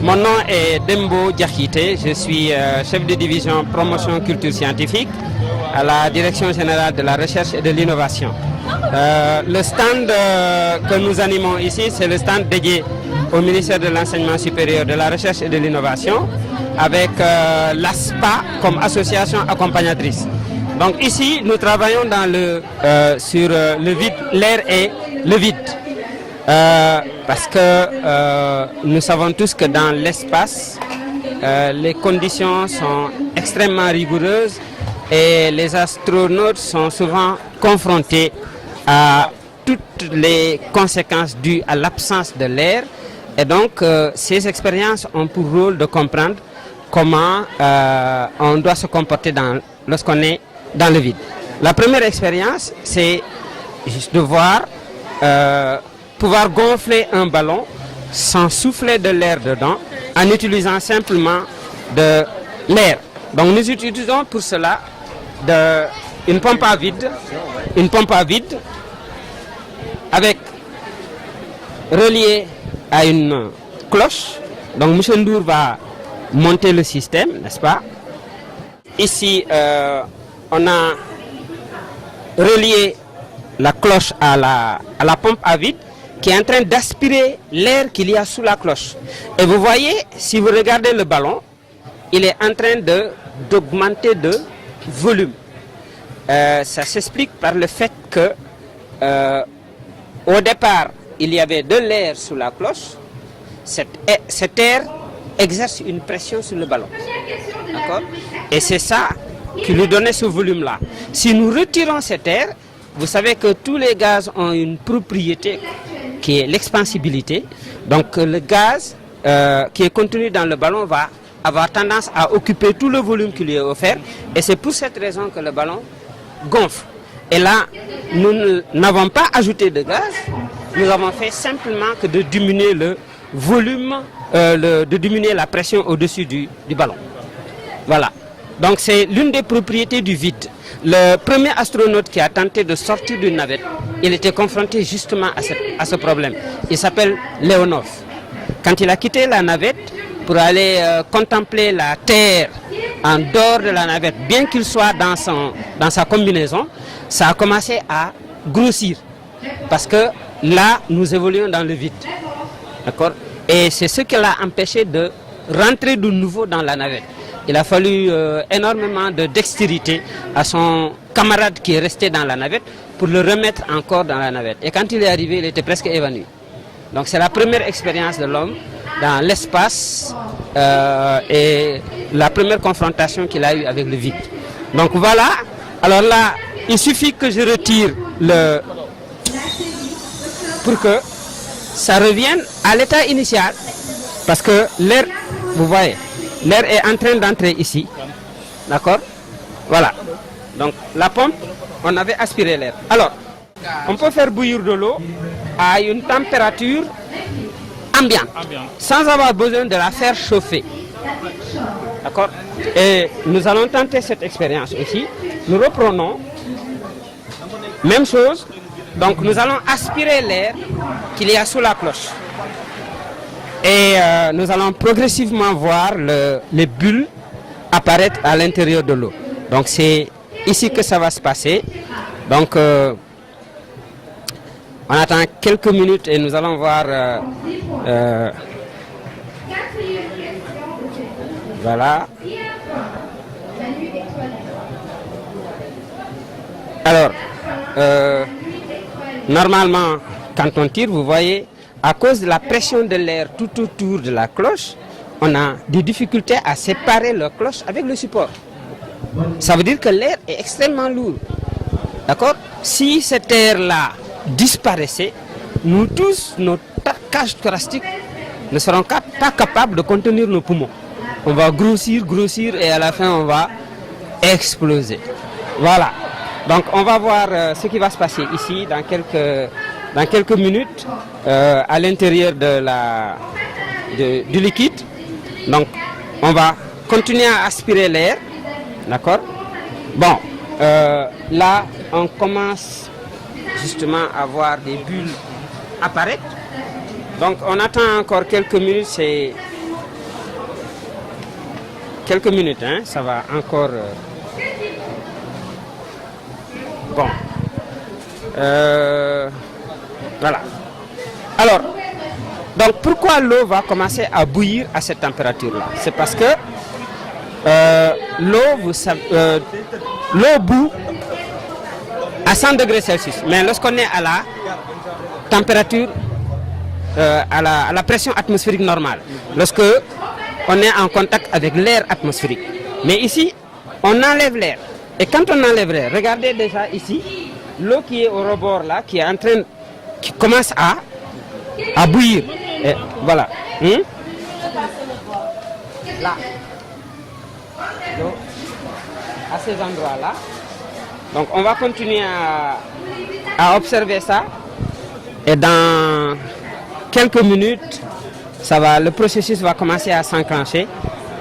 Mon nom est Dembo Diakité, je suis chef de division promotion culture scientifique à la direction générale de la recherche et de l'innovation. Le stand que nous animons ici, c'est le stand dédié au ministère de l'Enseignement supérieur, de la recherche et de l'innovation, avec l'ASPA comme association accompagnatrice. Donc ici, nous travaillons sur le vide, l'air et le vide. Parce que nous savons tous que dans l'espace, les conditions sont extrêmement rigoureuses et les astronautes sont souvent confrontés à toutes les conséquences dues à l'absence de l'air. Et donc, ces expériences ont pour rôle de comprendre comment on doit se comporter lorsqu'on est dans le vide. La première expérience, c'est juste de pouvoir gonfler un ballon sans souffler de l'air dedans en utilisant simplement de l'air. Donc nous utilisons pour cela une pompe à vide avec reliée à une cloche. Donc M. Ndour va monter le système, n'est-ce pas? Ici, on a relié la cloche à la pompe à vide qui est en train d'aspirer l'air qu'il y a sous la cloche. Et vous voyez, si vous regardez le ballon, il est en train d'augmenter de volume. Ça s'explique par le fait que au départ, il y avait de l'air sous la cloche. Cet air exerce une pression sur le ballon. D'accord? Et c'est ça qui lui donnait ce volume-là. Si nous retirons cet air, vous savez que tous les gaz ont une propriété qui est l'expansibilité. Donc le gaz qui est contenu dans le ballon va avoir tendance à occuper tout le volume qui lui est offert. Et c'est pour cette raison que le ballon gonfle. Et là, nous n'avons pas ajouté de gaz. Nous avons fait simplement que de diminuer le volume, de diminuer la pression au-dessus du ballon. Voilà. Donc c'est l'une des propriétés du vide. Le premier astronaute qui a tenté de sortir d'une navette, il était confronté justement à ce problème. Il s'appelle Leonov. Quand il a quitté la navette pour aller contempler la Terre en dehors de la navette, bien qu'il soit dans sa combinaison, ça a commencé à grossir. Parce que là, nous évoluons dans le vide. D'accord? Et c'est ce qui l'a empêché de rentrer de nouveau dans la navette. Il a fallu énormément de dextérité à son camarade qui est resté dans la navette pour le remettre encore dans la navette. Et quand il est arrivé, il était presque évanoui. Donc c'est la première expérience de l'homme dans l'espace et la première confrontation qu'il a eue avec le vide. Donc voilà. Alors là, il suffit que je retire pour que ça revienne à l'état initial. Parce que l'air, vous voyez, l'air est en train d'entrer ici. D'accord? Voilà. Donc la pompe, on avait aspiré l'air. Alors, on peut faire bouillir de l'eau à une température ambiante, sans avoir besoin de la faire chauffer. D'accord? Et nous allons tenter cette expérience aussi. Nous reprenons. Même chose. Donc nous allons aspirer l'air qu'il y a sous la cloche. Et nous allons progressivement voir les bulles apparaître à l'intérieur de l'eau. Donc c'est ici que ça va se passer. Donc on attend quelques minutes et nous allons voir. Voilà. Alors, normalement, quand on tire, vous voyez, à cause de la pression de l'air tout autour de la cloche, on a des difficultés à séparer la cloche avec le support. Ça veut dire que l'air est extrêmement lourd. D'accord? Si cet air-là disparaissait, nous tous, nos cages thoraciques ne seront pas capables de contenir nos poumons. On va grossir et à la fin, on va exploser. Voilà. Donc, on va voir ce qui va se passer ici dans quelques minutes à l'intérieur du liquide. Donc, on va continuer à aspirer l'air. D'accord? Bon, là, on commence justement à voir des bulles apparaître. Donc, on attend encore quelques minutes. quelques minutes, hein, ça va encore... Bon. Voilà. Alors, donc pourquoi l'eau va commencer à bouillir à cette température-là? C'est parce que l'eau bout à 100 degrés Celsius. Mais lorsqu'on est à la température, à la pression atmosphérique normale, lorsque on est en contact avec l'air atmosphérique. Mais ici, on enlève l'air. Et quand on enlève l'air, regardez déjà ici, l'eau qui est au rebord là, qui commence à bouillir. Et voilà. Là. L'eau à ces endroits-là. Donc on va continuer à observer ça. Et dans quelques minutes, le processus va commencer à s'enclencher.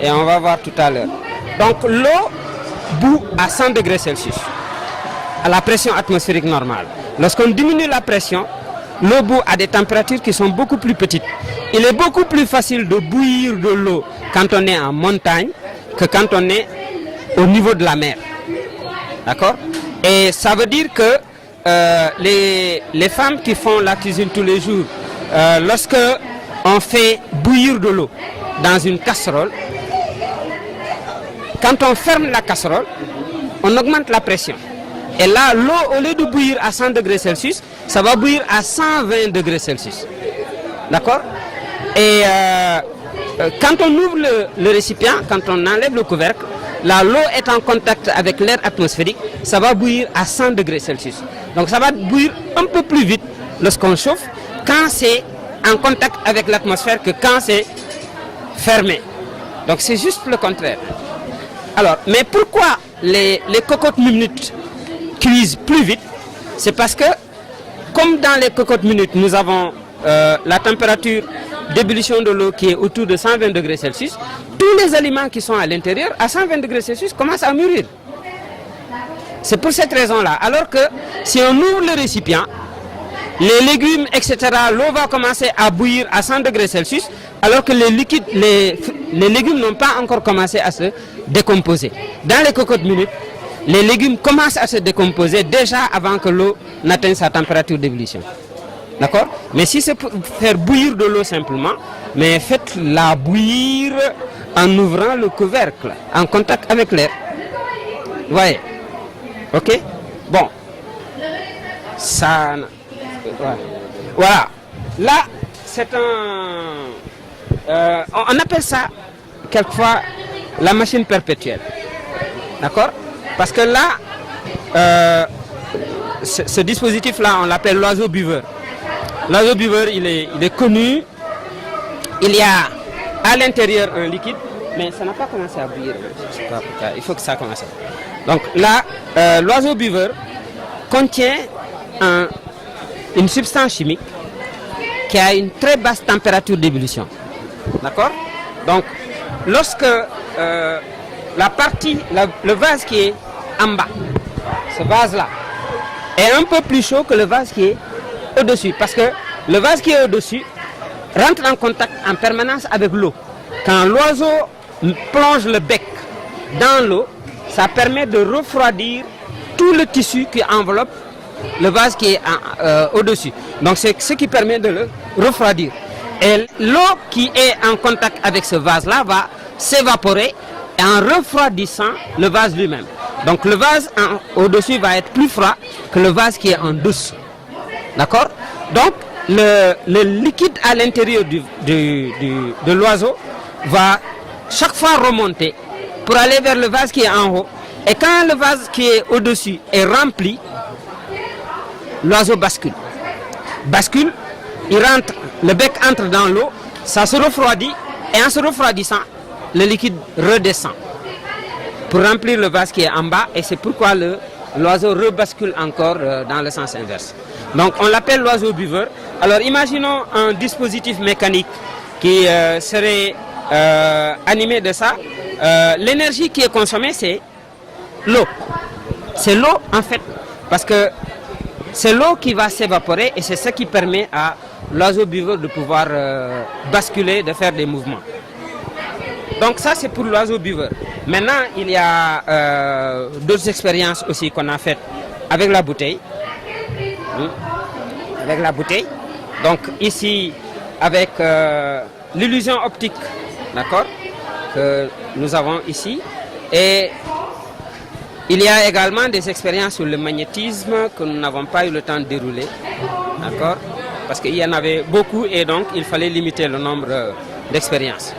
Et on va voir tout à l'heure. Donc l'eau bout à 100 degrés Celsius, à la pression atmosphérique normale. Lorsqu'on diminue la pression, l'eau bout à des températures qui sont beaucoup plus petites. Il est beaucoup plus facile de bouillir de l'eau quand on est en montagne que quand on est au niveau de la mer. D'accord? Et ça veut dire que les femmes qui font la cuisine tous les jours, lorsque on fait bouillir de l'eau dans une casserole, quand on ferme la casserole, on augmente la pression. Et là, l'eau, au lieu de bouillir à 100 degrés Celsius, ça va bouillir à 120 degrés Celsius. D'accord? Et quand on ouvre le récipient, quand on enlève le couvercle, là, l'eau est en contact avec l'air atmosphérique, ça va bouillir à 100 degrés Celsius. Donc ça va bouillir un peu plus vite lorsqu'on chauffe, quand c'est en contact avec l'atmosphère que quand c'est fermé. Donc c'est juste le contraire. Alors, mais pourquoi les cocottes minutes cuisent plus vite? C'est parce que, comme dans les cocottes minutes, nous avons la température d'ébullition de l'eau qui est autour de 120 degrés Celsius, tous les aliments qui sont à l'intérieur, à 120 degrés Celsius, commencent à mûrir. C'est pour cette raison-là. Alors que si on ouvre le récipient, les légumes, etc., l'eau va commencer à bouillir à 100 degrés Celsius, alors que les légumes n'ont pas encore commencé à se décomposer. Dans les cocottes minutes, les légumes commencent à se décomposer déjà avant que l'eau n'atteigne sa température d'ébullition. D'accord? Mais si c'est pour faire bouillir de l'eau simplement, mais faites-la bouillir en ouvrant le couvercle, en contact avec l'air. Vous voyez? Ok? Bon. Ça... Voilà. Là, c'est on appelle ça, quelquefois, la machine perpétuelle. D'accord? Parce que là, ce dispositif-là, on l'appelle l'oiseau buveur. L'oiseau buveur, il est connu. Il y a à l'intérieur un liquide, mais ça n'a pas commencé à bouillir. Je sais pas pourquoi. Il faut que ça commence. Donc là, l'oiseau buveur contient une substance chimique qui a une très basse température d'ébullition. D'accord? Donc, lorsque le vase qui est en bas, ce vase-là, est un peu plus chaud que le vase qui est au-dessus. Parce que le vase qui est au-dessus rentre en contact en permanence avec l'eau. Quand l'oiseau plonge le bec dans l'eau, ça permet de refroidir tout le tissu qui enveloppe le vase qui est au-dessus. Donc c'est ce qui permet de le refroidir. Et l'eau qui est en contact avec ce vase-là va s'évaporer en refroidissant le vase lui-même. Donc le vase au-dessus va être plus froid que le vase qui est en dessous. D'accord? Donc le liquide à l'intérieur de l'oiseau va chaque fois remonter pour aller vers le vase qui est en haut. Et quand le vase qui est au-dessus est rempli, l'oiseau bascule. Bascule, le bec entre dans l'eau, ça se refroidit, et en se refroidissant, le liquide redescend pour remplir le vase qui est en bas, et c'est pourquoi l'oiseau rebascule encore dans le sens inverse. Donc on l'appelle l'oiseau buveur. Alors imaginons un dispositif mécanique qui serait animé de ça. L'énergie qui est consommée, c'est l'eau. C'est l'eau en fait, parce que c'est l'eau qui va s'évaporer et c'est ce qui permet à l'oiseau buveur de pouvoir basculer, de faire des mouvements. Donc ça, c'est pour l'oiseau buveur. Maintenant, il y a d'autres expériences aussi qu'on a faites avec la bouteille. Avec la bouteille. Donc ici, avec l'illusion optique, d'accord, que nous avons ici. Et il y a également des expériences sur le magnétisme que nous n'avons pas eu le temps de dérouler, d'accord, parce qu'il y en avait beaucoup et donc il fallait limiter le nombre d'expériences.